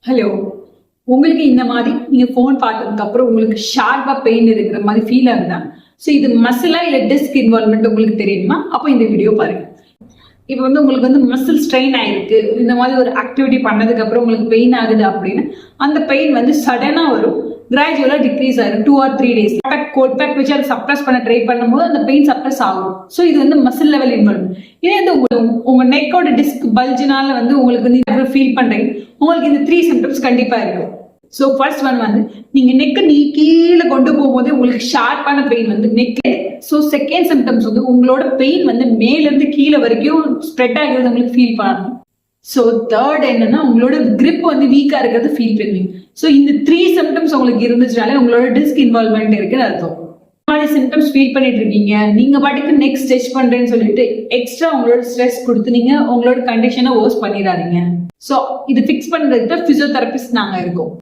Hello, உங்களுக்கு இந்த மாதிரி நீங்க போன் பார்த்ததுக்கு அப்புறம் உங்களுக்கு ஷார்ப்பா பெயின் இருக்கிற மாதிரி ஃபீல் ஆகுதா? ஸோ இது மசிலா இல்ல டிஸ்க் இன்வால்மெண்ட் உங்களுக்கு தெரியுமா? அப்போ இந்த வீடியோ பாருங்க. இப்போ உங்களுக்கு மசில் ஸ்ட்ரெயின் ஆயிருக்கு, இந்த மாதிரி ஒரு ஆக்டிவிட்டி பண்ணதுக்கு அப்புறம் உங்களுக்கு பெயின் ஆகுது அப்படின்னா அந்த பெயின் சடனா வரும், கிராஜுவலா டிக்ரீஸ் ஆயிரும் 2 or 3 days. கோட் பேக் வச்சு அதை சப்ரஸ் பண்ண ட்ரை பண்ணும்போது அந்த பெயின் சப்ரஸ் ஆகும். ஸோ இது மசில் லெவல் இன்வால்மெண்ட். இதே உங்க நெக்கோட டிஸ்க் பல்ஜினால உங்களுக்கு ஃபீல் பண்றீங்க, உங்களுக்கு இந்த 3 சிம்டம்ஸ் கண்டிப்பா இருக்கும். ஸோ ஃபர்ஸ்ட் ஒன் நீங்க நெக்க கீழே கொண்டு போகும்போது உங்களுக்கு ஷார்ப்பான pain neck. So second symptoms உங்களோட பெயின் மேல இருந்து கீழே வரைக்கும் ஸ்ப்ரெட் ஆகுறது உங்களுக்கு ஃபீல் பண்ணணும். ஸோ தேர்ட் என்னன்னா உங்களோட கிரிப் வீக்கா இருக்கிறது ஃபீல் பண்ணுவீங்க. ஸோ இந்த 3 சிம்டம்ஸ் உங்களுக்கு இருந்துச்சுனாலே உங்களோட டிஸ்க் இன்வால்மெண்ட் இருக்குன்னு அர்த்தம். மாதிரி சிம்டம்ஸ் ஃபீல் பண்ணிட்டு இருக்கீங்க, நீங்க பாட்டுக்கு நெக்ஸ்ட் ஸ்ட்ரெச் பண்றேன்னு சொல்லிட்டு எக்ஸ்ட்ரா உங்களோட ஸ்ட்ரெஸ் கொடுத்து நீங்க உங்களோட கண்டிஷனை வர்ஸ் பண்ணிடாதீங்க. ஸோ இது ஃபிக்ஸ் பண்றதுக்கு பிசியோதெரபிஸ்ட் நாங்க இருக்கோம்.